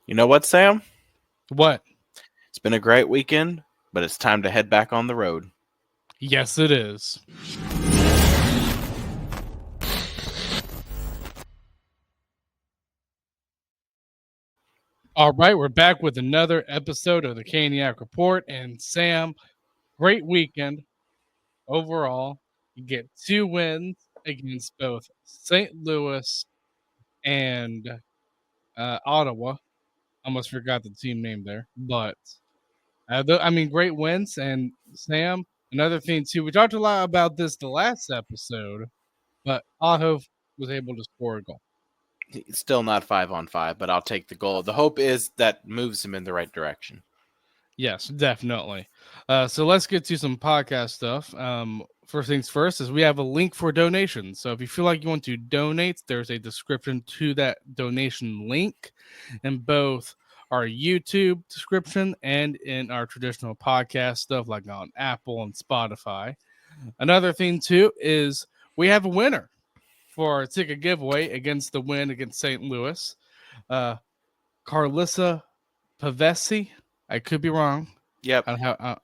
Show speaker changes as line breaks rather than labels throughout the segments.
You know what, Sam?
What?
It's been a great weekend, but it's time to head back on the road.
Yes, it is. All right, we're back with another episode of the Caniac Report. And Sam, great weekend overall. You get 2 wins against both St. Louis and Ottawa. Almost forgot the team name there, but great wins. And Sam, another thing too, we talked a lot about this the last episode, but Aho was able to score a goal.
It's still not 5-on-5, but I'll take the goal. The hope is that moves him in the right direction.
Yes, definitely. So let's get to some podcast stuff. First things first is we have a link for donations. So if you feel like you want to donate, there's a description to that donation link in both our YouTube description and in our traditional podcast stuff like on Apple and Spotify. Another thing too is we have a winner for our ticket giveaway against the win against St. Louis. Carlissa Pavesi. I could be wrong.
Yep.
On how,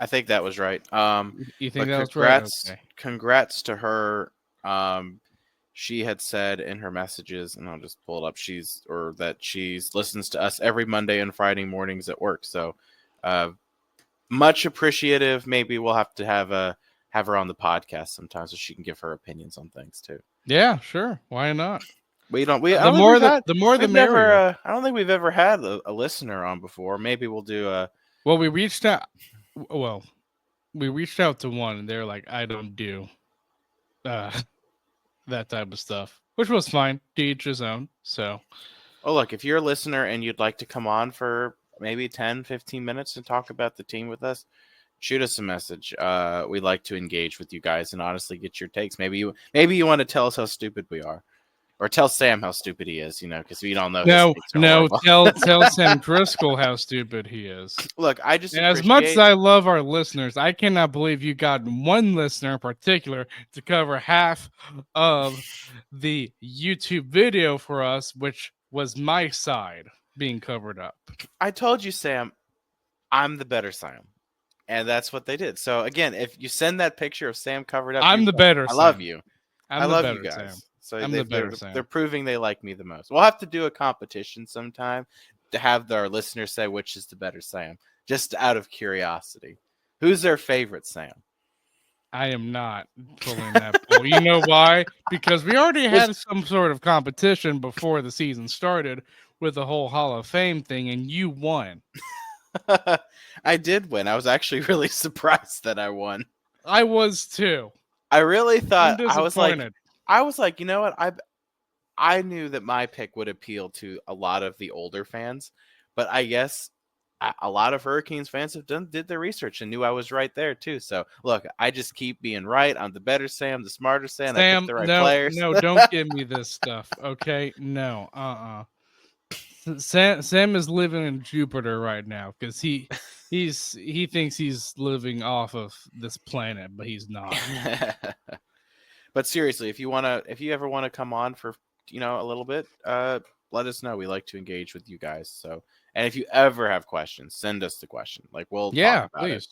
I think that was right.
you think
but
that was right? Okay.
Congrats to her. She had said in her messages, and I'll just pull it up. That she's listens to us every Monday and Friday mornings at work. So, much appreciative. Maybe we'll have to have her on the podcast sometime so she can give her opinions on things too.
Yeah, sure. Why not?
The
more the merrier.
I don't think we've ever had a listener on before. Maybe we'll do a.
Well, we reached out. Well, we reached out to one, and they're like, "I don't do that type of stuff," which was fine. To each his own. So.
Oh, look! If you're a listener and you'd like to come on for maybe 10, 15 minutes and talk about the team with us, shoot us a message. We'd like to engage with you guys and honestly get your takes. Maybe you want to tell us how stupid we are. Or tell Sam how stupid he is, because we don't know.
No. Tell Sam Driscoll how stupid he is.
Look,
as much as I love our listeners, I cannot believe you got one listener in particular to cover half of the YouTube video for us, which was my side being covered up.
I told you, Sam, I'm the better Sam. And that's what they did. So, again, if you send that picture of Sam covered up,
I'm the better
I
Sam.
love you.
I
love you guys.
Sam.
So they're proving they like me the most. We'll have to do a competition sometime to have our listeners say which is the better Sam, just out of curiosity. Who's their favorite Sam?
I am not pulling that poll. You know why? Because we already had some sort of competition before the season started with the whole Hall of Fame thing, and you won.
I did win. I was actually really surprised that I won.
I was too.
I really thought I was like, you know what? I knew that my pick would appeal to a lot of the older fans, but I guess a lot of Hurricanes fans did their research and knew I was right there too. So look, I just keep being right. I'm the better Sam, the smarter Sam. I picked the right players.
No, don't give me this stuff. Okay, no, Sam is living in Jupiter right now because he thinks he's living off of this planet, but he's not.
But seriously, if you ever want to come on for a little bit, let us know. We like to engage with you guys. So, and if you ever have questions, send us the question. Like we'll talk about
please.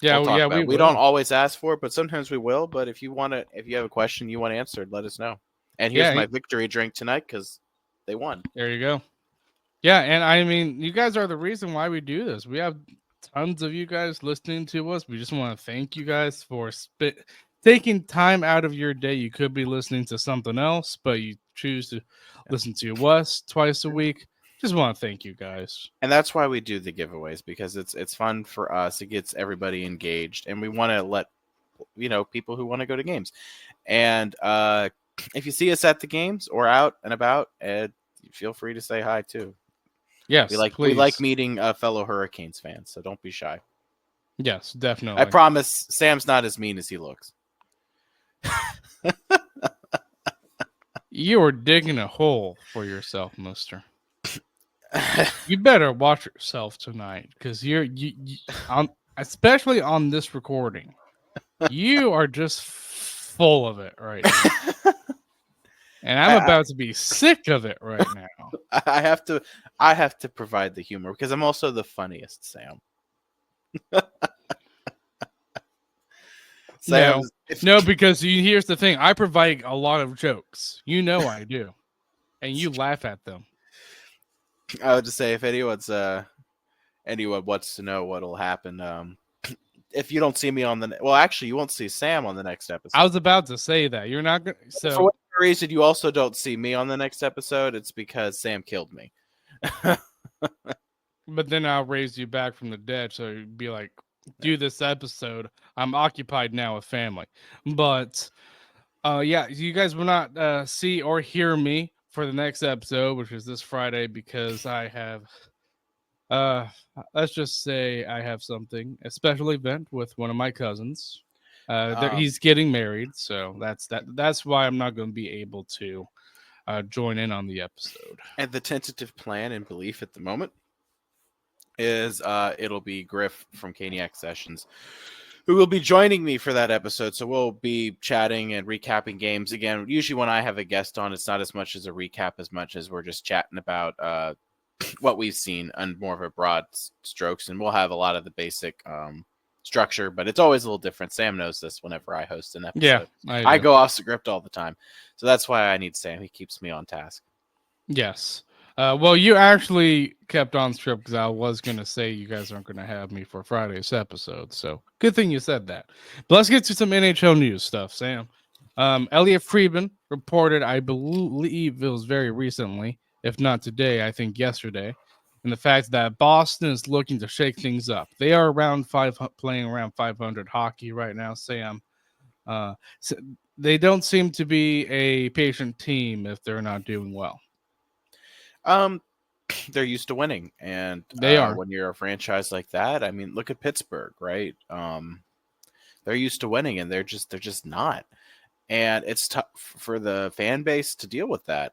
It. We don't always ask for it, but sometimes we will. But if you have a question you want answered, let us know. And here's my victory drink tonight because they won.
There you go. Yeah, and I mean, you guys are the reason why we do this. We have tons of you guys listening to us. We just want to thank you guys for taking time out of your day. You could be listening to something else, but you choose to listen to us twice a week. Just want to thank you guys.
And that's why we do the giveaways, because it's fun for us. It gets everybody engaged, and we want to let people who want to go to games. And if you see us at the games or out and about, feel free to say hi too.
Yes,
we like meeting fellow Hurricanes fans, so don't be shy.
Yes, definitely.
I promise Sam's not as mean as he looks.
You are digging a hole for yourself, mister. You better watch yourself tonight, because you especially on this recording, you are just full of it right now. And I'm about to be sick of it right now.
I have to provide the humor because I'm also the funniest, Sam.
No, because here's the thing. I provide a lot of jokes. You know I do. And you laugh at them.
I would just say if anyone wants to know what'll happen, if you don't see me on actually you won't see Sam on the next episode.
I was about to say that. You're not going to. So
for whatever reason you also don't see me on the next episode, it's because Sam killed me.
But then I'll raise you back from the dead, so you'd be like, do this episode. I'm occupied now with family. But yeah, you guys will not see or hear me for the next episode, which is this Friday, because I have let's just say I have a special event with one of my cousins. He's getting married, so that's why I'm not going to be able to join in on the episode.
And the tentative plan and belief at the moment is it'll be Griff from Caniac Sessions who will be joining me for that episode. So we'll be chatting and recapping games again. Usually when I have a guest on, it's not as much as a recap as much as we're just chatting about what we've seen on more of a broad strokes, and we'll have a lot of the basic structure, but it's always a little different. Sam knows this whenever I host an episode.
Yeah,
I go off script all the time. So that's why I need Sam. He keeps me on task.
Yes. Well, you actually kept on script because I was going to say you guys aren't going to have me for Friday's episode. So good thing you said that. But let's get to some NHL news stuff, Sam. Elliot Friedman reported, I believe it was very recently, if not today, I think yesterday, and the fact that Boston is looking to shake things up. They are playing around 500 hockey right now, Sam. So they don't seem to be a patient team if they're not doing well.
They're used to winning, and
they are.
When you're a franchise like that, I mean, look at Pittsburgh, right? They're used to winning, and they're just not, and it's tough for the fan base to deal with that.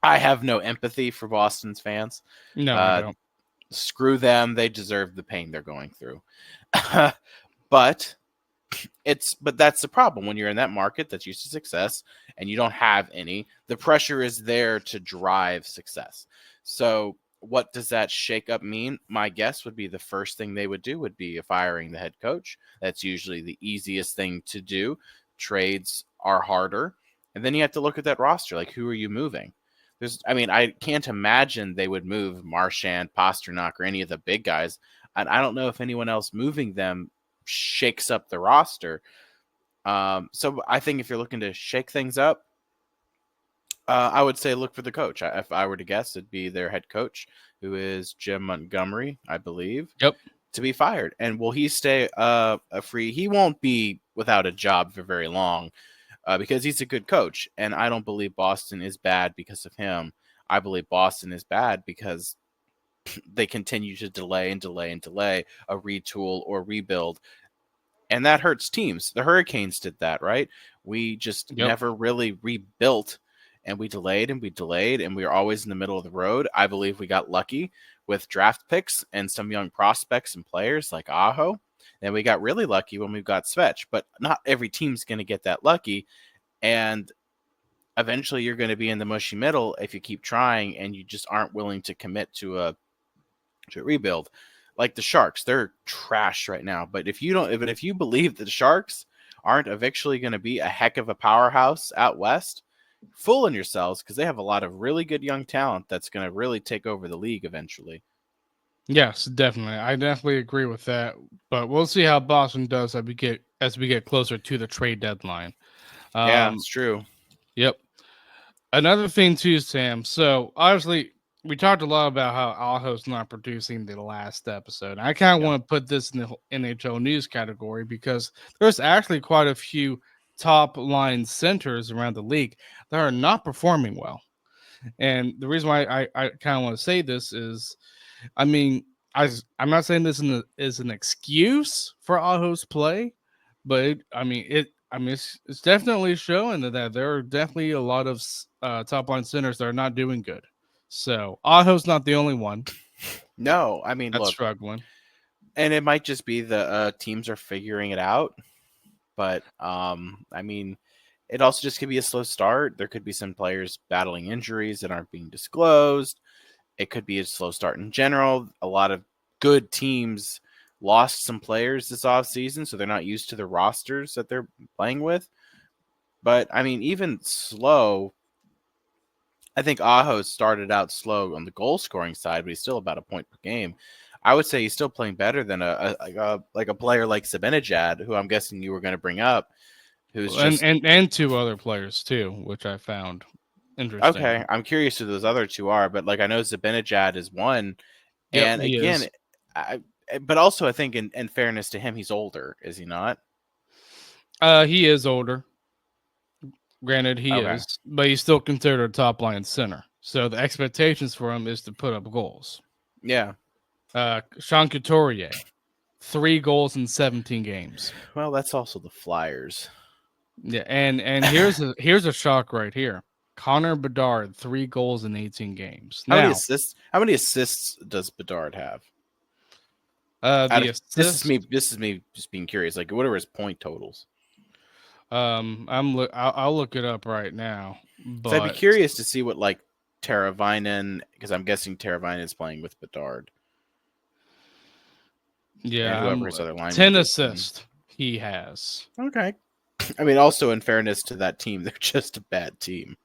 I have no empathy for Boston's fans.
No, I don't.
Screw them; they deserve the pain they're going through. But that's the problem when you're in that market that's used to success and you don't have any. The pressure is there to drive success. So what does that shakeup mean? My guess would be the first thing they would do would be firing the head coach. That's usually the easiest thing to do. Trades are harder. And then you have to look at that roster. Like, who are you moving? I can't imagine they would move Marchand, Pasternak, or any of the big guys. And I don't know if anyone else moving them shakes up the roster. So I think if you're looking to shake things up, I would say look for the coach. If I were to guess, it'd be their head coach, who is Jim Montgomery, I believe.
Yep.
To be fired. And will he stay free? He won't be without a job for very long because he's a good coach. And I don't believe Boston is bad because of him. I believe Boston is bad because they continue to delay a retool or rebuild. And that hurts teams. The Hurricanes did that, right? We just never really rebuilt, and we delayed, and we were always in the middle of the road. I believe we got lucky with draft picks and some young prospects and players like Aho. And we got really lucky when we got Svetch. But not every team's going to get that lucky. And eventually you're going to be in the mushy middle if you keep trying and you just aren't willing to commit to a rebuild. Like the Sharks, they're trash right now. But if you believe that the Sharks aren't eventually going to be a heck of a powerhouse out west, fooling yourselves, because they have a lot of really good young talent that's going to really take over the league eventually.
Yes, definitely. I definitely agree with that. But we'll see how Boston does as we get closer to the trade deadline.
Yeah, it's true.
Yep. Another thing too, Sam. So obviously, we talked a lot about how Aho's not producing the last episode. I kind of want to put this in the NHL news category because there's actually quite a few top line centers around the league that are not performing well. And the reason why I kind of want to say this is, I mean, I'm not saying this is an excuse for Aho's play, but it's definitely showing that there are definitely a lot of top line centers that are not doing good. So Aho's not the only one.
No, I mean,
that's
look,
struggling,
and it might just be the teams are figuring it out. But I mean, it also just could be a slow start. There could be some players battling injuries that aren't being disclosed. It could be a slow start in general. A lot of good teams lost some players this offseason, so they're not used to the rosters that they're playing with. But, I mean, even slow, I think Aho started out slow on the goal-scoring side, but he's still about a point per game. I would say he's still playing better than a player like Zibanejad, who I'm guessing you were going to bring up, who's just
and two other players too, which I found interesting.
Okay. I'm curious who those other two are, but like I know Zibanejad is one,
Yep,
and
he
again,
is.
but also I think in fairness to him, he's older, is he not?
He is older. Granted, he
Okay.
is, but he's still considered a top line center. So the expectations for him is to put up goals.
Yeah.
Sean Couturier, 3 goals in 17 games.
Well, that's also the Flyers.
Yeah, and here's a shock right here. Connor Bedard, 3 goals in 18 games.
How many assists? How many assists does Bedard have? This is me just being curious. Like, what are his point totals?
I'll look it up right now. But
I'd be curious to see what like Teravainen, because I'm guessing Teravainen is playing with Bedard.
Yeah,
whoever his other line
10 assists he has.
Okay. I mean, also in fairness to that team, they're just a bad team.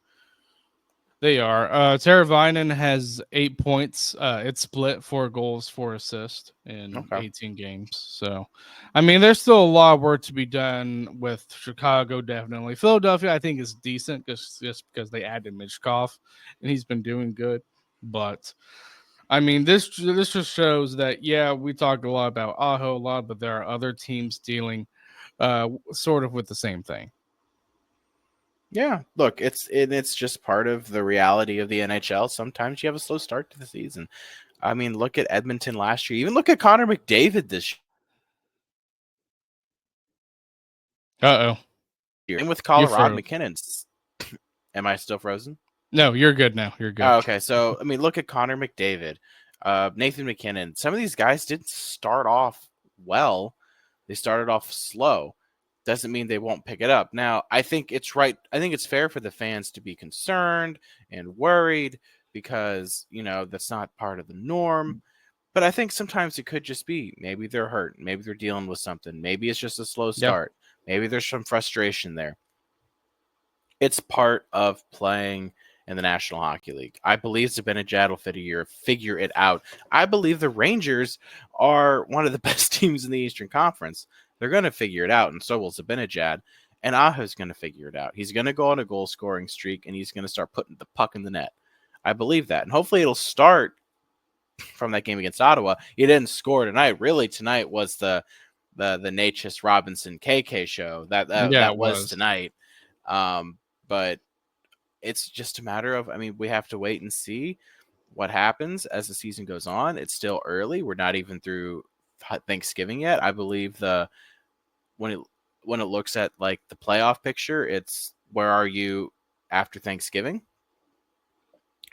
They are. Teravainen has 8 points. It's split 4 goals, 4 assists in 18 games. So, I mean, there's still a lot of work to be done with Chicago, definitely. Philadelphia, I think, is decent just because they added Michkov, and he's been doing good. But, I mean, this just shows that, yeah, we talked a lot about Aho a lot, but there are other teams dealing sort of with the same thing.
Yeah, look, it's just part of the reality of the NHL. Sometimes you have a slow start to the season. I mean, look at Edmonton last year. Even look at Connor McDavid this year. And with Colorado, McKinnon's. Am I still frozen?
No, you're good now. You're good.
Oh, okay, so I mean, look at Connor McDavid, Nathan McKinnon. Some of these guys didn't start off well. They started off slow. Doesn't mean they won't pick it up. Now, I think it's right. I think it's fair for the fans to be concerned and worried because, that's not part of the norm. But I think sometimes it could just be maybe they're hurt. Maybe they're dealing with something. Maybe it's just a slow start. Yep. Maybe there's some frustration there. It's part of playing in the National Hockey League. I believe Zibanejad will figure it out. I believe the Rangers are one of the best teams in the Eastern Conference. They're going to figure it out, and so will Zibanejad. And Aho's going to figure it out. He's going to go on a goal-scoring streak, and he's going to start putting the puck in the net. I believe that. And hopefully it'll start from that game against Ottawa. He didn't score tonight. Really, tonight was the Natchez Robinson KK show. That was tonight. But it's just a matter of, we have to wait and see what happens as the season goes on. It's still early. We're not even through Thanksgiving yet. I believe when it looks at like the playoff picture, it's where are you after Thanksgiving?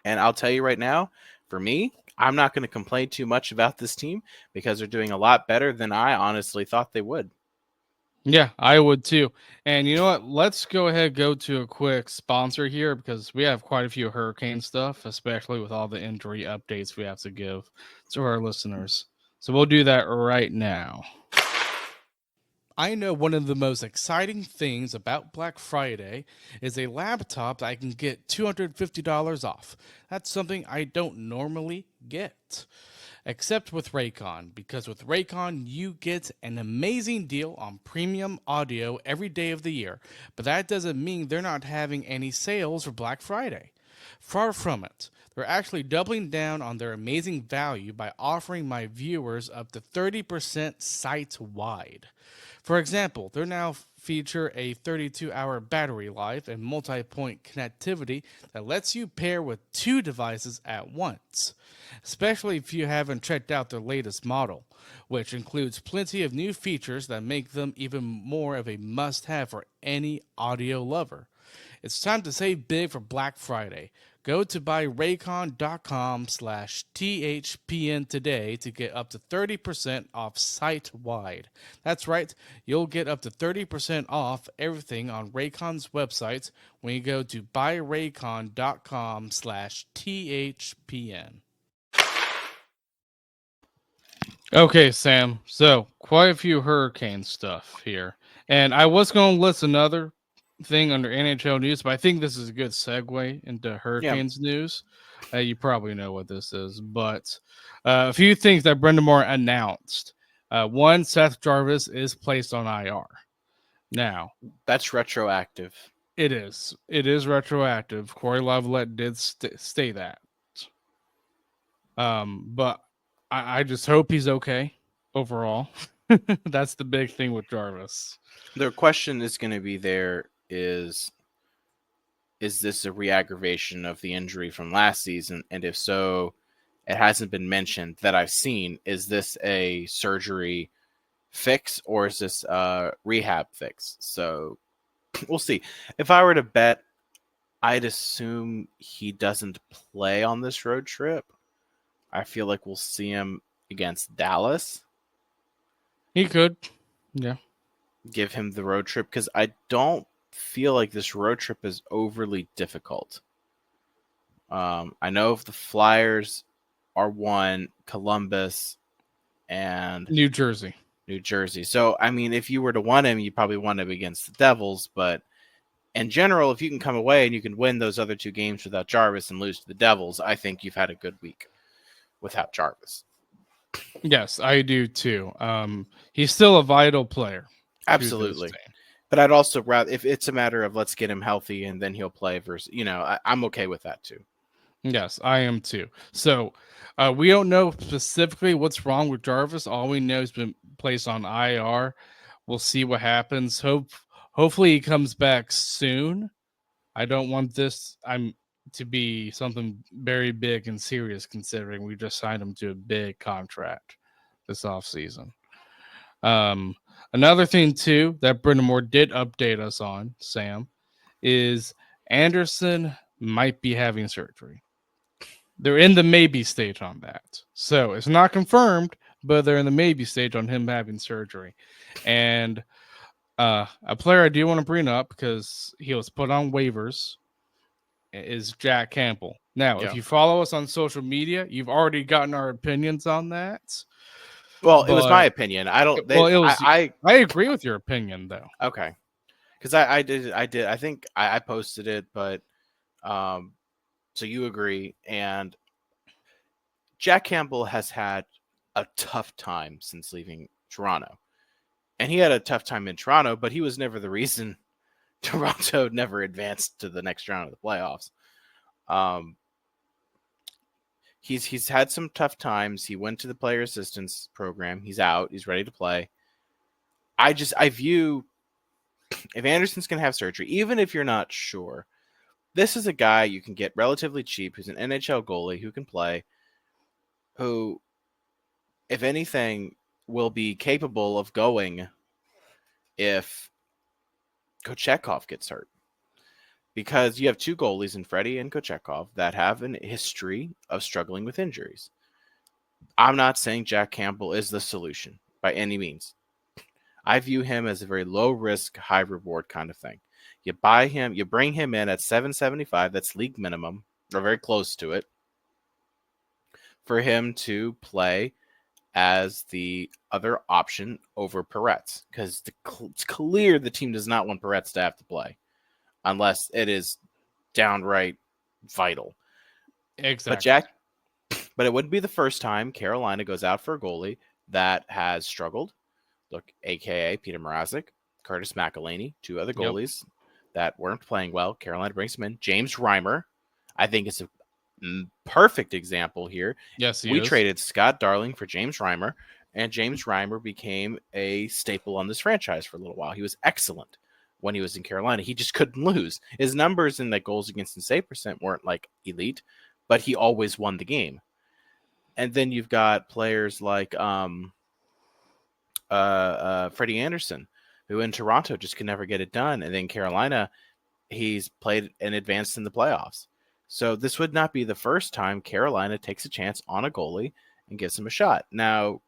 And I'll tell you right now, for me, I'm not going to complain too much about this team because they're doing a lot better than I honestly thought they would.
Yeah, I would too. And you know what? Let's go ahead and go to a quick sponsor here because we have quite a few hurricane stuff, especially with all the injury updates we have to give to our listeners. So we'll do that right now. I know one of the most exciting things about Black Friday is a laptop that I can get $250 off. That's something I don't normally get. Except with Raycon, because with Raycon, you get an amazing deal on premium audio every day of the year, but that doesn't mean they're not having any sales for Black Friday. Far from it. They're actually doubling down on their amazing value by offering my viewers up to 30% site-wide. For example, they now feature a 32-hour battery life and multi-point connectivity that lets you pair with 2 devices at once, especially if you haven't checked out their latest model, which includes plenty of new features that make them even more of a must-have for any audio lover. It's time to save big for Black Friday. Go to buyraycon.com/THPN today to get up to 30% off site-wide. That's right, you'll get up to 30% off everything on Raycon's website when you go to buyraycon.com/THPN. Okay, Sam. So, quite a few hurricane stuff here. And I was going to list another thing under NHL news, but I think this is a good segue into Hurricanes news. You probably know what this is, but a few things that Brendan Moore announced. One, Seth Jarvis is placed on IR. Now,
that's retroactive.
It is. It is retroactive. Corey Lavalette did say that. But I just hope he's okay overall. That's the big thing with Jarvis.
The question is going to be is this a re-aggravation of the injury from last season? And if so, it hasn't been mentioned that I've seen. Is this a surgery fix or is this a rehab fix? So we'll see. If I were to bet, I'd assume he doesn't play on this road trip. I feel like we'll see him against Dallas.
He could. Yeah.
Give him the road trip because I don't feel like this road trip is overly difficult. I know if the Flyers are one, Columbus, and
New Jersey.
So, I mean, if you were to want him, you probably want him against the Devils. But in general, if you can come away and you can win those other two games without Jarvis and lose to the Devils, I think you've had a good week without Jarvis.
Yes, I do too. He's still a vital player.
Absolutely. But I'd also rather, if it's a matter of let's get him healthy and then he'll play versus, I'm okay with that too.
Yes, I am too. So we don't know specifically what's wrong with Jarvis. All we know has been placed on IR. We'll see what happens. Hopefully he comes back soon. I don't want this to be something very big and serious, considering we just signed him to a big contract this offseason. Another thing too that Brendan Moore did update us on, Sam, is Anderson might be having surgery. They're in the maybe stage on that. So it's not confirmed, but they're in the maybe stage on him having surgery. And a player I do want to bring up because he was put on waivers is Jack Campbell. Now, if you follow us on social media, you've already gotten our opinions on that.
Well, it was my opinion. I
agree with your opinion though.
Okay. Because I did. I think I posted it, but so you agree. And Jack Campbell has had a tough time since leaving Toronto. And he had a tough time in Toronto, but he was never the reason Toronto never advanced to the next round of the playoffs. He's had some tough times. He went to the player assistance program. He's out. He's ready to play. I view if Anderson's going to have surgery, even if you're not sure, this is a guy you can get relatively cheap who's an NHL goalie who can play, who, if anything, will be capable of going if Kochetkov gets hurt. Because you have two goalies in Freddie and Kochetkov that have a history of struggling with injuries. I'm not saying Jack Campbell is the solution by any means. I view him as a very low risk, high reward kind of thing. You buy him, you bring him in at $775, that's league minimum, or very close to it, for him to play as the other option over Peretz. Because it's clear the team does not want Peretz to have to play unless it is downright vital.
Exactly.
But it wouldn't be the first time Carolina goes out for a goalie that has struggled. Look, a.k.a. Peter Mrazek, Curtis McElhinney, two other goalies that weren't playing well. Carolina brings him in. James Reimer, I think it's a perfect example here.
Yes,
we traded Scott Darling for James Reimer, and James Reimer became a staple on this franchise for a little while. He was excellent when he was in Carolina. He just couldn't lose. His numbers in the goals against and save percent weren't like elite, but he always won the game. And then you've got players like Freddie Anderson, who in Toronto just could never get it done. And then Carolina, he's played and advanced in the playoffs. So this would not be the first time Carolina takes a chance on a goalie and gives him a shot. Now,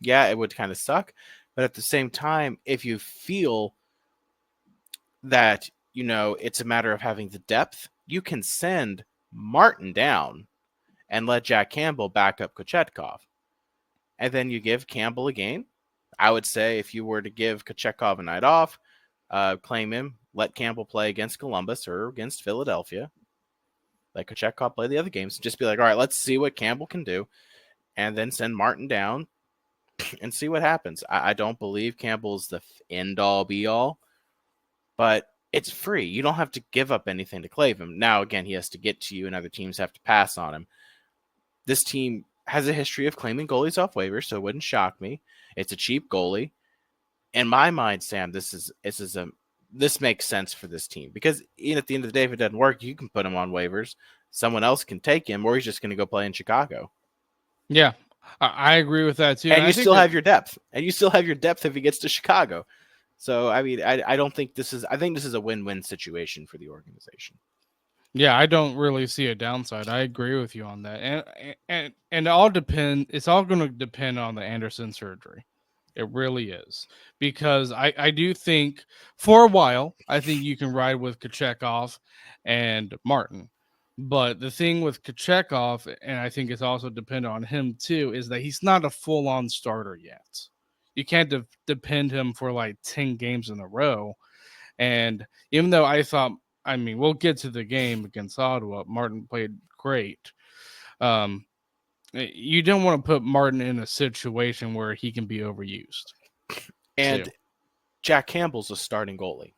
yeah, it would kind of suck, but at the same time, if you feel that, it's a matter of having the depth, you can send Martin down and let Jack Campbell back up Kochetkov. And then you give Campbell a game. I would say if you were to give Kochetkov a night off, claim him, let Campbell play against Columbus or against Philadelphia. Let Kochetkov play the other games. Just be like, all right, let's see what Campbell can do. And then send Martin down and see what happens. I don't believe Campbell's the end-all, be-all. But it's free. You don't have to give up anything to claim him. Now, again, he has to get to you, and other teams have to pass on him. This team has a history of claiming goalies off waivers, so it wouldn't shock me. It's a cheap goalie. In my mind, Sam, this makes sense for this team because at the end of the day, if it doesn't work, you can put him on waivers. Someone else can take him, or he's just going to go play in Chicago.
Yeah, I agree with that too.
And you still have your depth. And you still have your depth if he gets to Chicago. So, I mean, I don't think this is – I think this is a win-win situation for the organization.
Yeah, I don't really see a downside. I agree with you on that. And it all depend. It's all going to depend on the Anderson surgery. It really is. Because I do think for a while, I think you can ride with Kochetkov and Martin. But the thing with Kochetkov, and I think it's also dependent on him too, is that he's not a full-on starter yet. You can't depend him for like 10 games in a row. And even though we'll get to the game against Ottawa, Martin played great. You don't want to put Martin in a situation where he can be overused.
And Jack Campbell's a starting goalie.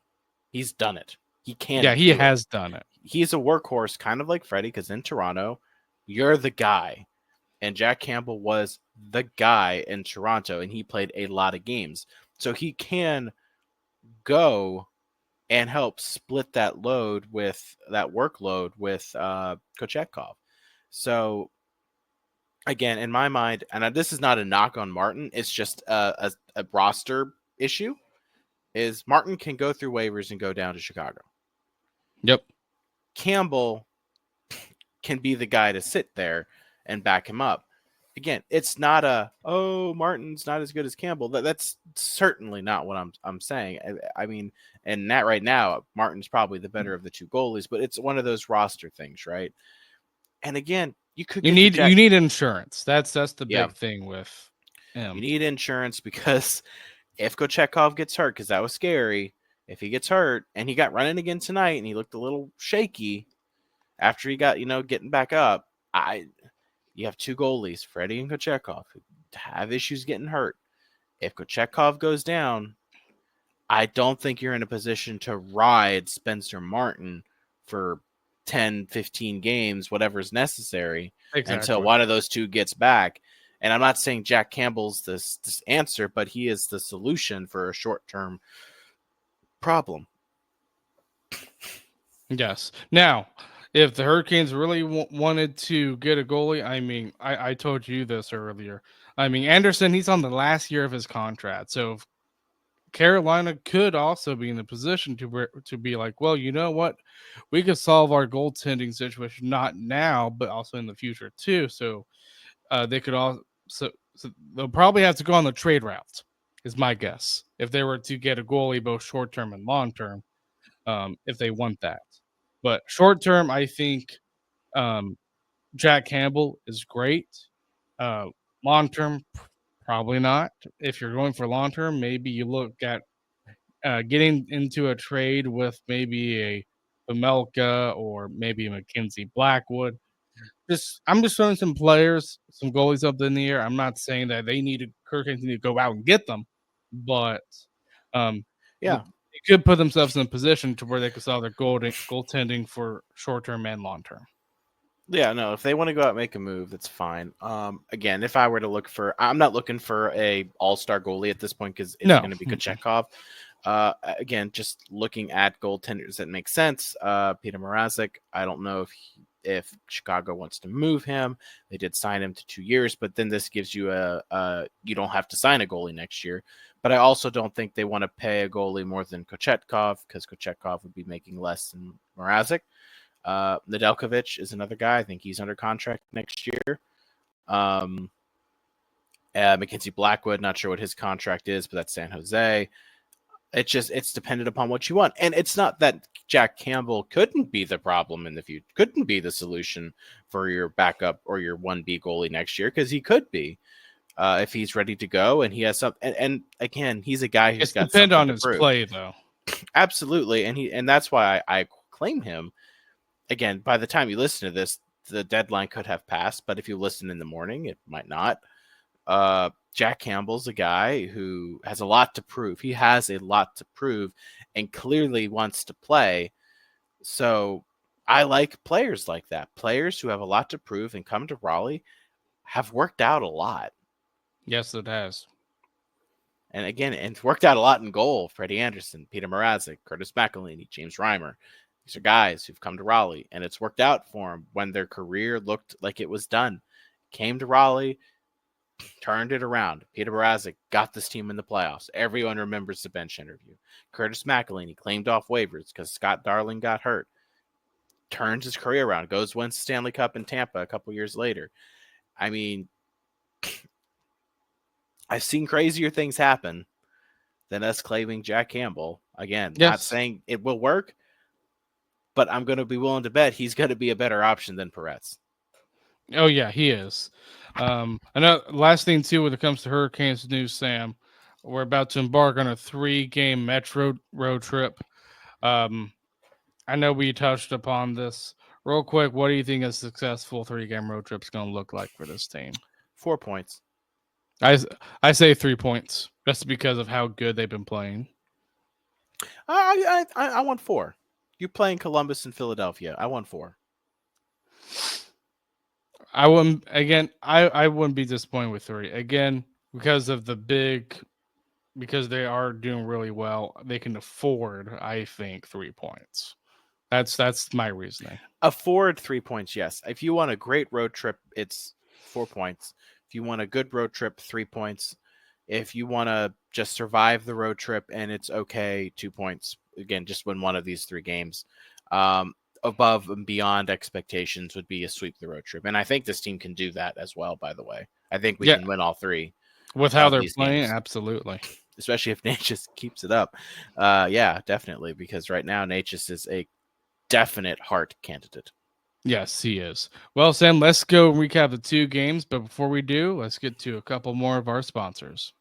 He's done it. He can.
Yeah, he has done it.
He's a workhorse, kind of like Freddie, because in Toronto, you're the guy. And Jack Campbell was the guy in Toronto, and he played a lot of games. So he can go and help split that workload with Kochetkov. So, again, in my mind, and this is not a knock on Martin, it's just a roster issue, is Martin can go through waivers and go down to Chicago.
Yep.
Campbell can be the guy to sit there and back him up. Again, it's not Martin's not as good as Campbell. That's certainly not what I'm saying. I mean, and that right now, Martin's probably the better of the two goalies, but it's one of those roster things, right? And again, you need
insurance. That's the big thing with him.
You need insurance because if Kochetkov gets hurt, because that was scary, if he gets hurt and he got running again tonight and he looked a little shaky after he got, getting back up, you have two goalies, Freddie and Kochetkov, who have issues getting hurt. If Kochetkov goes down, I don't think you're in a position to ride Spencer Martin for 10, 15 games, whatever is necessary, until one of those two gets back. And I'm not saying Jack Campbell's this answer, but he is the solution for a short-term problem.
Yes. Now, if the Hurricanes really wanted to get a goalie, I told you this earlier. Anderson, he's on the last year of his contract. So Carolina could also be in the position to be like, well, you know what? We could solve our goaltending situation, not now, but also in the future too. So they could also, so they'll probably have to go on the trade route, is my guess, if they were to get a goalie both short-term and long-term, if they want that. But short-term, I think Jack Campbell is great. Long-term, probably not. If you're going for long-term, maybe you look at getting into a trade with maybe a Pamelka or maybe a Mackenzie Blackwood. I'm just throwing some players, some goalies up in the air. I'm not saying that Hurricanes need to go out and get them, but they could put themselves in a position to where they could solve their goaltending for short-term and long-term.
Yeah, no, if they want to go out and make a move, that's fine. Again, if I were to I'm not looking for a all-star goalie at this point because it's going to be Kochetkov. Again, just looking at goaltenders that make sense. Peter Mrazek, I don't know if Chicago wants to move him. They did sign him to 2 years, but then this gives you you don't have to sign a goalie next year. But I also don't think they want to pay a goalie more than Kochetkov because Kochetkov would be making less than Mrazek. Nedeljkovic is another guy. I think he's under contract next year. Mackenzie Blackwood, not sure what his contract is, but that's San Jose. It's dependent upon what you want. And it's not that Jack Campbell couldn't be the problem in the future, couldn't be the solution for your backup or your 1B goalie next year, because he could be if he's ready to go and he has something. And again, he's a guy who's got something to prove. It's
depend on his play, though.
Absolutely. And that's why I claim him. Again, by the time you listen to this, the deadline could have passed, but if you listen in the morning, it might not. Jack Campbell's a guy who has a lot to prove. He has a lot to prove and clearly wants to play. So I like players like that. Players who have a lot to prove and come to Raleigh have worked out a lot.
Yes, it has.
And again, it's worked out a lot in goal. Freddie Anderson, Peter Mrazek, Curtis McElhinney, James Reimer. These are guys who've come to Raleigh, and it's worked out for them when their career looked like it was done. Came to Raleigh, turned it around. Peter Mrazek got this team in the playoffs. Everyone remembers the bench interview. Curtis McElhinney claimed off waivers because Scott Darling got hurt. Turns his career around. Goes wins the Stanley Cup in Tampa a couple years later. I mean, I've seen crazier things happen than us claiming Jack Campbell. Again, Not saying it will work, but I'm going to be willing to bet he's going to be a better option than Peretz.
Oh, yeah, he is. I know. Last thing, too, when it comes to Hurricanes news, Sam, we're about to embark on a 3-game Metro road trip. I know we touched upon this. Real quick, what do you think a successful 3-game road trip is going to look like for this team?
4 points.
I say 3 points, just because of how good they've been playing.
I want 4. You playing Columbus and Philadelphia. I want 4.
I wouldn't be disappointed with 3. Again, because they are doing really well, they can afford, I think, 3 points. That's my reasoning.
Afford 3 points, yes. If you want a great road trip, it's 4 points. If you want a good road trip, 3 points. If you want to just survive the road trip and it's okay, 2 points. Again, just win one of these 3 games. Above and beyond expectations would be a sweep the road trip. And I think this team can do that as well, by the way. I think we can win all 3.
With how they're playing, games. Absolutely.
Especially if Natchez keeps it up. Yeah, definitely. Because right now, Natchez is a definite Hart candidate.
Yes, he is. Well, Sam, let's go recap the 2 games. But before we do, let's get to a couple more of our sponsors.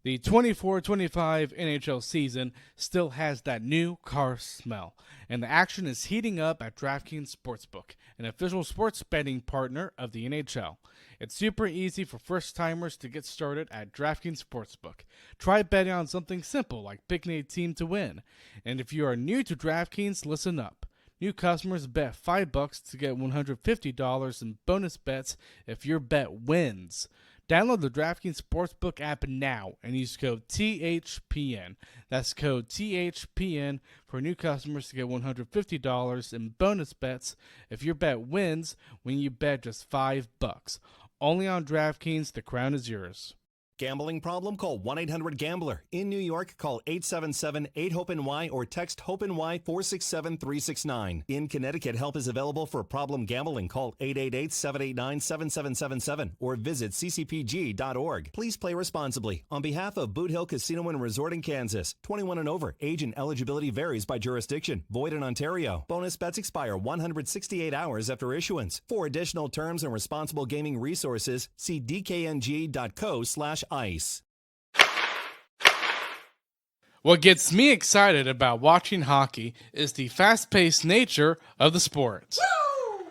The 24-25 NHL season still has that new car smell, and the action is heating up at DraftKings Sportsbook, an official sports betting partner of the NHL. It's super easy for first-timers to get started at DraftKings Sportsbook. Try betting on something simple like picking a team to win. And if you are new to DraftKings, listen up. New customers bet $5 to get $150 in bonus bets if your bet wins. Download the DraftKings Sportsbook app now and use code THPN. That's code THPN for new customers to get $150 in bonus bets if your bet wins when you bet just $5. Only on DraftKings, the crown is yours.
Gambling problem? Call 1-800-GAMBLER. In New York, call 877-8-HOPE-NY or text HOPE-NY 467-369. In Connecticut, help is available for problem gambling. Call 888-789-7777 or visit ccpg.org. Please play responsibly. On behalf of Boot Hill Casino and Resort in Kansas, 21 and over. Age and eligibility varies by jurisdiction. Void in Ontario. Bonus bets expire 168 hours after issuance. For additional terms and responsible gaming resources, see dkng.co/ice.
What gets me excited about watching hockey is the fast-paced nature of the sport. Woo!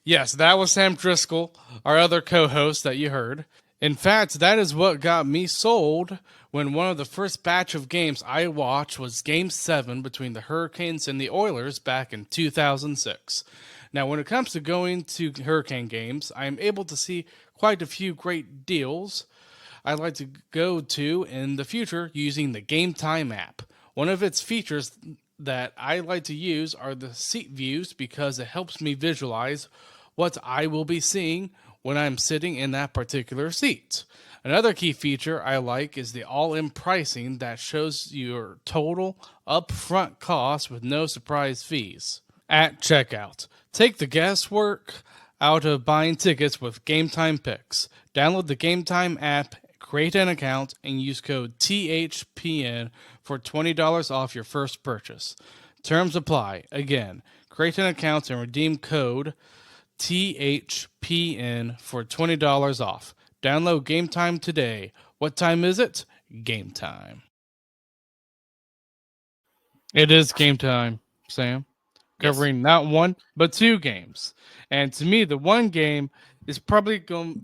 Yes, that was Sam Driscoll, our other co-host that you heard. In fact, that is what got me sold when one of the first batch of games I watched was Game 7 between the Hurricanes and the Oilers back in 2006. Now, when it comes to going to Hurricane games, I am able to see quite a few great deals I'd like to go to in the future using the Game Time app. One of its features that I like to use are the seat views because it helps me visualize what I will be seeing when I'm sitting in that particular seat. Another key feature I like is the all-in pricing that shows your total upfront cost with no surprise fees. at checkout. Take the guesswork out of buying tickets with Game Time Picks. Download the Game Time app, create an account, and use code THPN for $20 off your first purchase. Terms apply. Again, create an account and redeem code THPN for $20 off. Download Game Time today. What time is it? Game time. It is game time, Sam. Covering
Yes.
not one, but two games. And to me, the one game is probably going,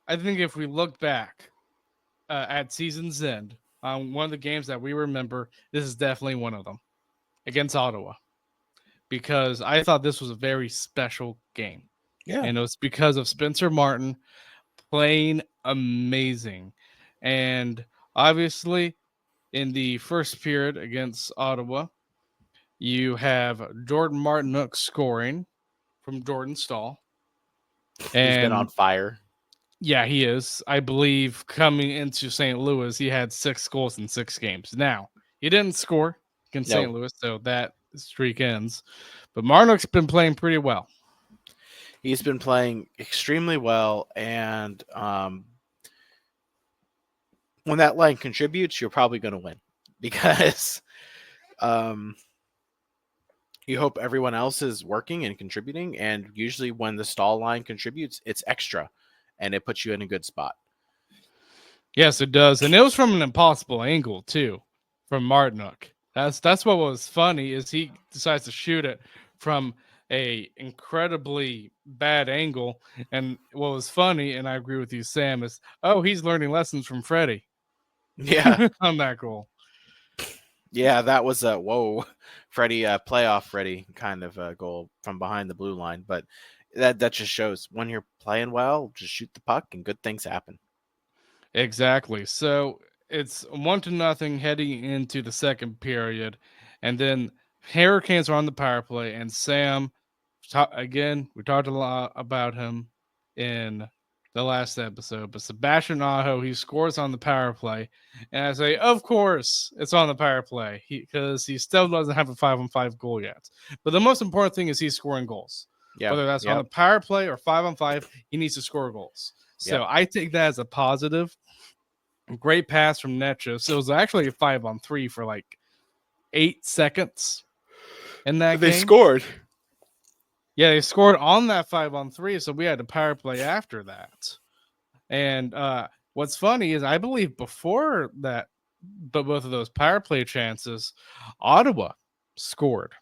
I think if we look back at season's end, on one of the games that we remember, this is definitely one of them against Ottawa. Because I thought this was a very special game.
Yeah.
And it was because of Spencer Martin playing amazing. And obviously, in the first period against Ottawa, you have Jordan Martinook scoring from Jordan Stahl. And
he's been on fire.
Yeah, he is. I believe coming into St. Louis, he had 6 goals in 6 games. Now, he didn't score against St. Louis, so that streak ends. But Martinook's been playing pretty well.
He's been playing extremely well, and when that line contributes, you're probably going to win because you hope everyone else is working and contributing, and usually when the Stahl line contributes, it's extra, and it puts you in a good spot.
Yes, it does, and it was from an impossible angle too, from Martinook. That's what was funny is he decides to shoot it from a incredibly bad angle, and what was funny, and I agree with you, Sam, is he's learning lessons from Freddie.
Yeah,
on that goal.
Yeah, that was a Freddie playoff Freddie kind of goal from behind the blue line, but that just shows when you're playing well, just shoot the puck and good things happen.
Exactly. So it's 1-0 heading into the second period, and then Hurricanes are on the power play, and Sam, again, we talked a lot about him in the last episode, but Sebastian Aho, he scores on the power play, and I say, of course, it's on the power play because he still doesn't have a 5-on-5 goal yet. But the most important thing is he's scoring goals. Yeah, whether that's on the power play or 5-on-5, he needs to score goals. So I take that as a positive. Great pass from Netchus. It was actually a 5-on-3 for like 8 seconds in that game.
They scored.
Yeah, they scored on that 5-on-3, so we had a power play after that. And what's funny is I believe before that, but both of those power play chances, Ottawa scored,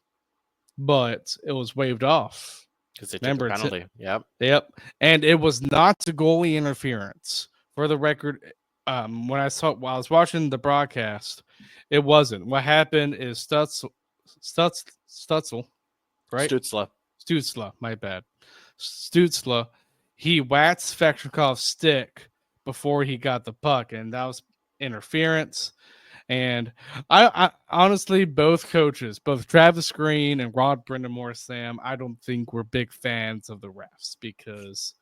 but it was waved off.
Because they took a penalty.
Yep. And it was not the goalie interference. For the record, while I was watching the broadcast, it wasn't. What happened is Stutzel, right? Stutzla, my bad. Stutzla, he whacked Svechnikov's stick before he got the puck, and that was interference. And I honestly, both coaches, both Travis Green and Rod Brindamore, Sam, I don't think we're big fans of the refs because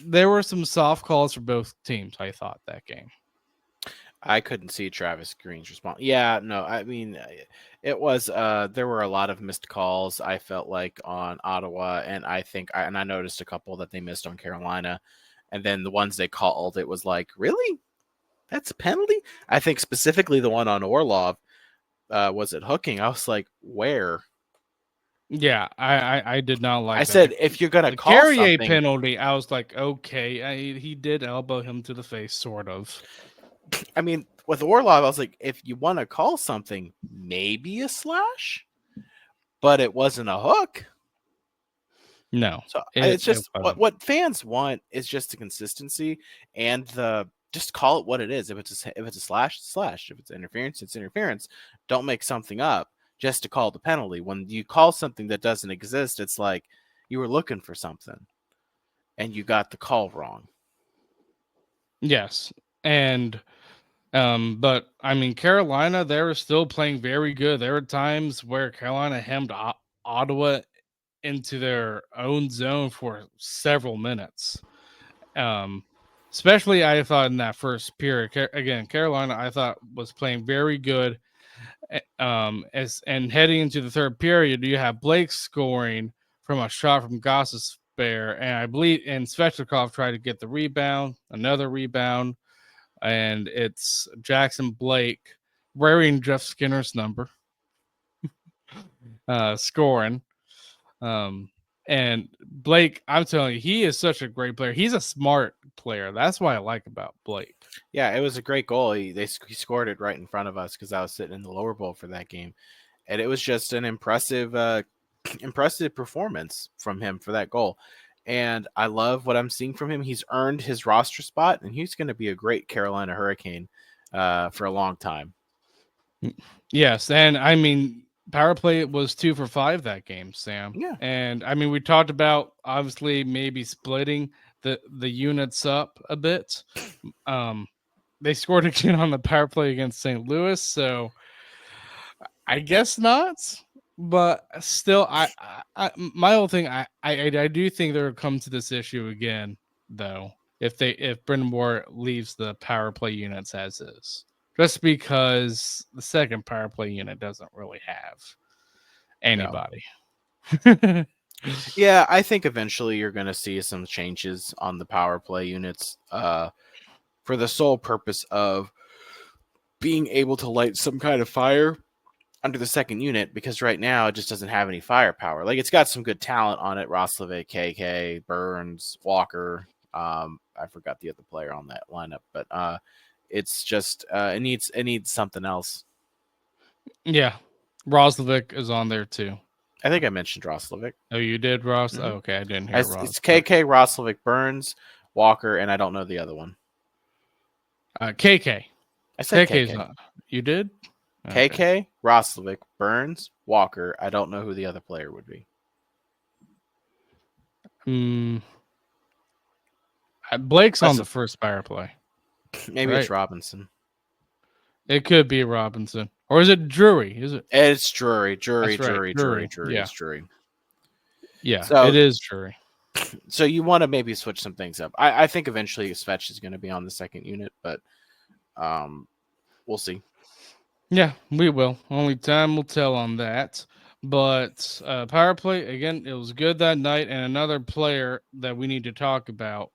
there were some soft calls for both teams, I thought, that game.
I couldn't see Travis Green's response. Yeah, no, I mean, it was, there were a lot of missed calls, I felt like, on Ottawa, and I noticed a couple that they missed on Carolina, and then the ones they called, it was like, really? That's a penalty? I think specifically the one on Orlov, was it hooking? I was like, where?
Yeah, I did not like
I
that.
said, if you're going to call
Carrier
something...
penalty, I was like, okay, he did elbow him to the face, sort of.
I mean, with Orlov, I was like, if you want to call something, maybe a slash, but it wasn't a hook.
No.
So it's just what fans want is just the consistency and just call it what it is. If it's a slash, it's a slash. If it's interference, it's interference. Don't make something up just to call the penalty. When you call something that doesn't exist, it's like you were looking for something and you got the call wrong.
Yes. And but I mean, Carolina, they were still playing very good. There were times where Carolina hemmed Ottawa into their own zone for several minutes. Especially I thought in that first period. Again, Carolina, I thought was playing very good. and heading into the third period, you have Blake scoring from a shot from Goss's spare, and I believe Svechnikov tried to get the rebound, another rebound, and it's Jackson Blake wearing Jeff Skinner's number, scoring. And Blake, I'm telling you, he is such a great player. He's a smart player. That's what I like about Blake.
Yeah, it was a great goal. He scored it right in front of us because I was sitting in the lower bowl for that game, and it was just an impressive performance from him for that goal. And I love what I'm seeing from him. He's earned his roster spot, and he's going to be a great Carolina Hurricane for a long time.
Yes, and I mean, power play was 2 for 5 that game, Sam.
Yeah,
and I mean, we talked about obviously maybe splitting the units up a bit. They scored again on the power play against St. Louis, so I guess not. But still, I my whole thing, I do think there will come to this issue again, though, if Brendan Moore leaves the power play units as is, just because the second power play unit doesn't really have anybody.
No. Yeah, I think eventually you're going to see some changes on the power play units for the sole purpose of being able to light some kind of fire under the second unit, because right now it just doesn't have any firepower. Like, it's got some good talent on it. Roslovic, KK, Burns, Walker. I forgot the other player on that lineup, but it's just it needs something else.
Yeah, Roslovic is on there too.
I think I mentioned Roslovic.
Oh, you did, Ross?
Mm-hmm.
Oh, okay, I didn't hear Ross.
It's KK, Roslovic, Burns, Walker, and I don't know the other one.
KK.
I said
KK's
KK.
not. You did?
Okay. KK, Roslovic, Burns, Walker. I don't know who the other player would be.
Blake's on the first power play.
Maybe it's Robinson.
It could be Robinson. Or is it Drury? Is it?
It's Drury. Drury.
Yeah.
It's Drury.
Yeah, so, it is Drury.
So you want to maybe switch some things up. I think eventually Svech is going to be on the second unit, but we'll see.
Yeah, we will. Only time will tell on that. But power play, again, it was good that night. And another player that we need to talk about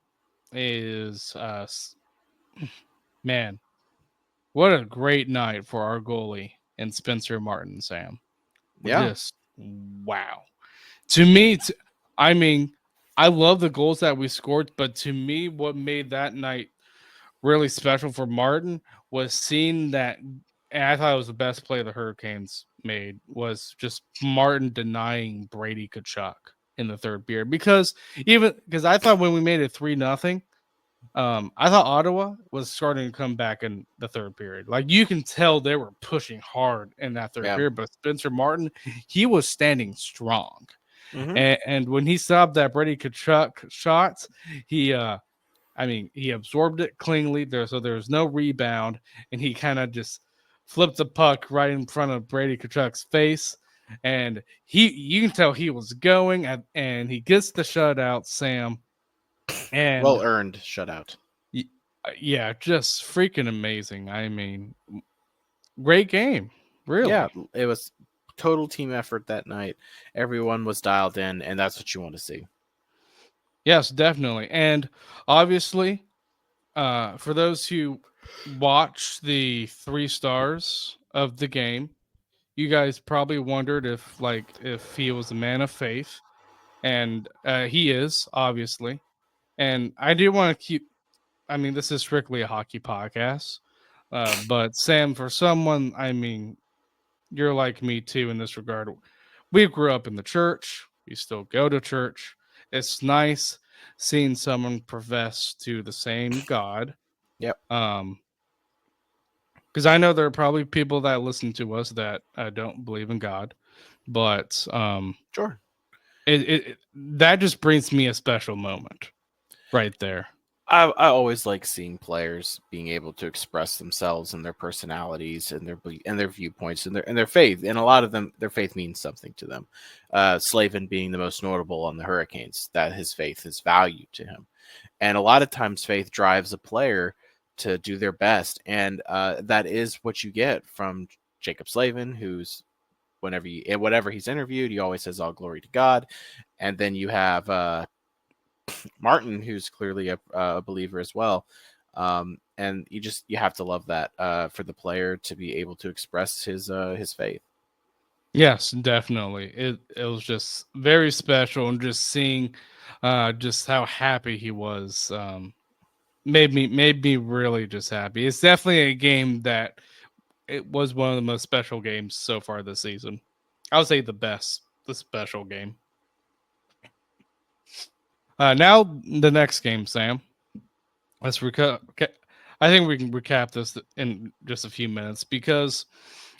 is, man, what a great night for our goalie and Spencer Martin, Sam.
Yeah.
Just, wow. To me, I mean, I love the goals that we scored, but to me, what made that night really special for Martin was seeing that, and I thought it was the best play the Hurricanes made, was just Martin denying Brady Tkachuk in the third period. Because I thought when we made it 3-0, I thought Ottawa was starting to come back in the third period. Like, you can tell they were pushing hard in that third period, but Spencer Martin, he was standing strong. Mm-hmm. And when he stopped that Brady Tkachuk shot, he absorbed it cleanly. So there was no rebound, and he kind of just flipped the puck right in front of Brady Tkachuk's face, and you can tell he was going, and he gets the shutout, Sam. And
well-earned shutout.
Yeah, just freaking amazing. I mean, great game, really.
Yeah, it was total team effort that night. Everyone was dialed in, and that's what you want to see.
Yes, definitely. And obviously, for those who watch the 3 stars of the game, you guys probably wondered if he was a man of faith, and he is, obviously. And I do want to this is strictly a hockey podcast, but Sam, for someone, you're like me too in this regard. We grew up in the church. We still go to church. It's nice seeing someone profess to the same God.
Yep.
Because I know there are probably people that listen to us that don't believe in God, but
sure,
that just brings me a special moment right there.
I always like seeing players being able to express themselves and their personalities and their viewpoints and their faith. And a lot of them, their faith means something to them. Slavin being the most notable on the Hurricanes, that his faith is value to him. And a lot of times faith drives a player to do their best. And that is what you get from Jacob Slavin, who's whenever he's interviewed, he always says all glory to God. And then you have Martin, who's clearly a believer as well. And you have to love that for the player to be able to express his faith.
Yes, definitely. It was just very special, and just seeing just how happy he was made me really just happy. It's definitely a game that it was one of the most special games so far this season. I would say the special game. Now the next game, Sam. Let's recap. I think we can recap this in just a few minutes, because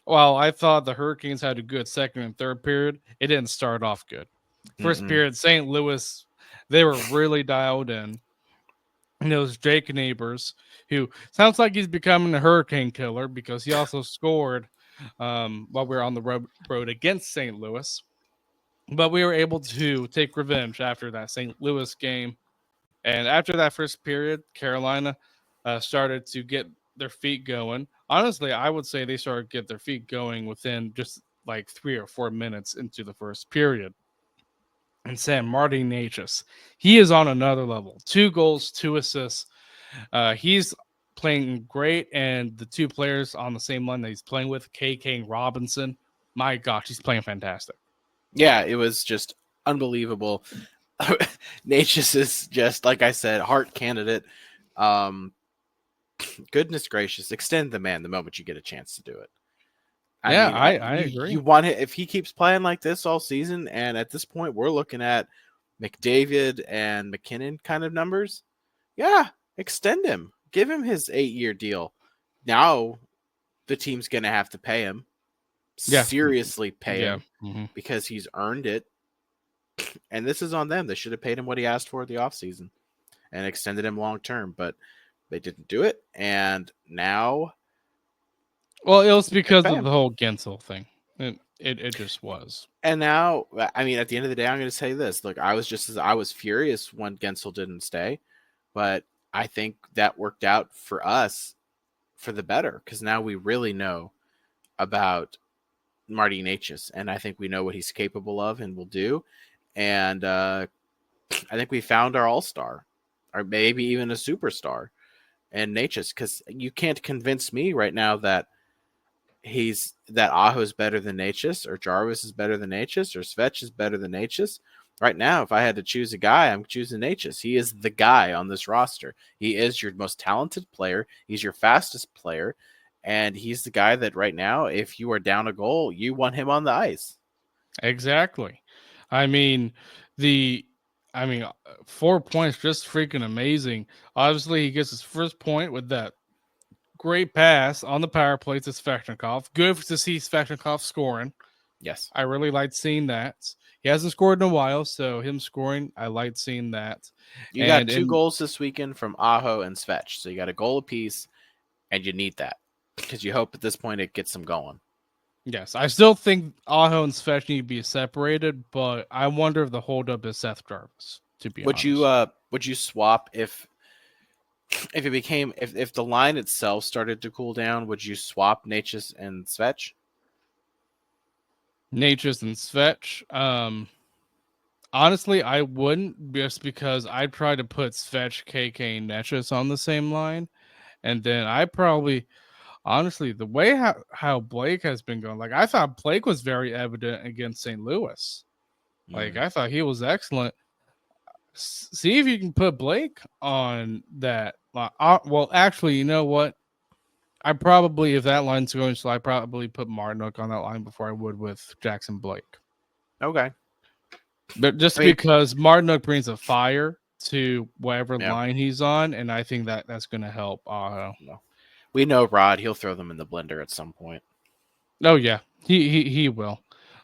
while I thought the Hurricanes had a good second and third period, it didn't start off good. First period, St. Louis, they were really dialed in. And it was Jake Neighbors, who sounds like he's becoming a Hurricane killer, because he also scored while we were on the road against St. Louis. But we were able to take revenge after that St. Louis game. And after that first period, Carolina started to get their feet going. Honestly, I would say they started to get their feet going within just like 3 or 4 minutes into the first period. And Sam, Marty Natchez, he is on another level. 2 goals, 2 assists. He's playing great, and the 2 players on the same line that he's playing with, KK and Robinson, my gosh, he's playing fantastic.
Yeah, it was just unbelievable. Natchez is just, like I said, Hart candidate. Goodness gracious, extend the man the moment you get a chance to do it.
I agree.
You want it if he keeps playing like this all season, and at this point we're looking at McDavid and McKinnon kind of numbers. Yeah, extend him. Give him his 8-year deal. Now the team's going to have to pay him.
Yeah.
Seriously pay him
because
he's earned it. And this is on them. They should have paid him what he asked for the offseason and extended him long term, but they didn't do it. And now,
well, it was because of the whole Gensel thing. It just was.
And now, I mean, at the end of the day, I'm going to say this. Look, I was furious when Gensel didn't stay, but I think that worked out for us for the better, because now we really know about Marty Natchez, and I think we know what he's capable of and will do. And I think we found our all-star, or maybe even a superstar, and Natchez, because you can't convince me right now that Aho is better than Natchez, or Jarvis is better than Natchez, or Svetch is better than Natchez. Right now, if I had to choose a guy, I'm choosing Natchez. He is the guy on this roster. He is your most talented player. He's your fastest player. And he's the guy that right now, if you are down a goal, you want him on the ice.
Exactly. I mean, 4 points, just freaking amazing. Obviously, he gets his first point with that great pass on the power play to Svechnikov. Good to see Svechnikov scoring.
Yes.
I really liked seeing that. He hasn't scored in a while, so him scoring, I liked seeing that.
You got 2 goals this weekend from Aho and Svetch. So you got a goal apiece, and you need that, because you hope at this point it gets them going.
Yes, I still think Aho and Svetch need to be separated, but I wonder if the holdup is Seth Jarvis, to be honest.
Would you swap if the line itself started to cool down? Would you swap Natchez and Svetch?
Natchez and Svetch. Honestly, I wouldn't, just because I'd try to put Svetch, KK, and Natchez on the same line, and then I probably, honestly, the way how Blake has been going, like I thought Blake was very evident against St. Louis. Like I thought he was excellent. See if you can put Blake on that. Well, actually, you know what? I probably, if that line's going slow, I probably put Martinook on that line before I would with Jackson Blake.
Okay.
But just because Martinook brings a fire to whatever line he's on, and I think that's going to help Aho.
No. We know Rod, he'll throw them in the blender at some point.
Oh, yeah. He will.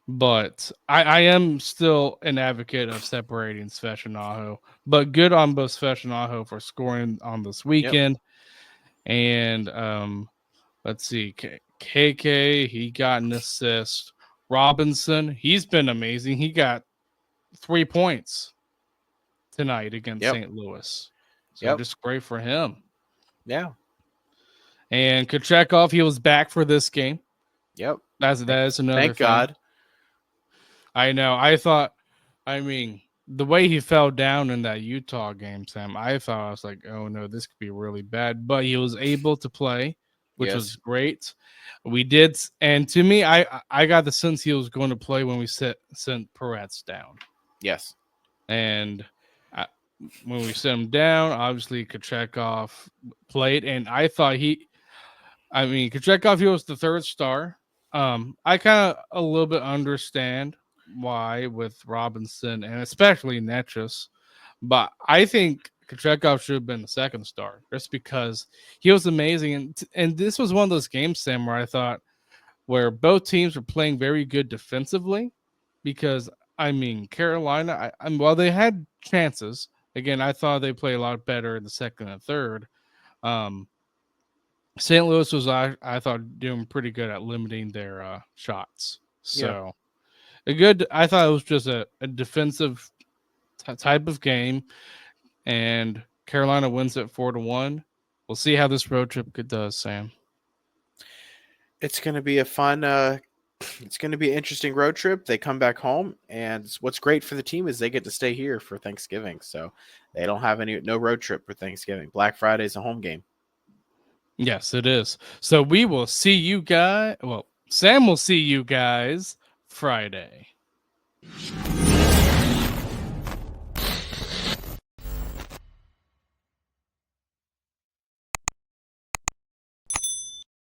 But I am still an advocate of separating Svetch and Aho. But good on both Svetch and Aho for scoring on this weekend. Yep. And let's see. KK, he got an assist. Robinson, he's been amazing. He got 3 points tonight against St. Louis. So just great for him.
Yeah.
And Kochetkov, he was back for this game.
Yep.
That is another
Thank
thing.
God.
I know. The way he fell down in that Utah game, Sam, I was like, oh no, this could be really bad. But he was able to play, which was great. We did, and to me, I got the sense he was going to play when we sent Peretz down.
Yes.
And when we sent him down, obviously Kochetkov played, and I thought Kochetkov, he was the third star. I kind of a little bit understand why with Robinson and especially Netchus, but I think Kochetkov should have been the second star just because he was amazing. And this was one of those games, Sam, where I thought where both teams were playing very good defensively because, Carolina, while they had chances, again, I thought they played a lot better in the second and third. St. Louis was, I thought, doing pretty good at limiting their shots. So, I thought it was just a defensive type of game, and Carolina wins it 4-1. We'll see how this road trip does, Sam.
It's going to be a fun, it's going to be an interesting road trip. They come back home, and what's great for the team is they get to stay here for Thanksgiving. So they don't have no road trip for Thanksgiving. Black Friday is a home game.
Yes, it is. So we will see you guys. Well, Sam will see you guys Friday.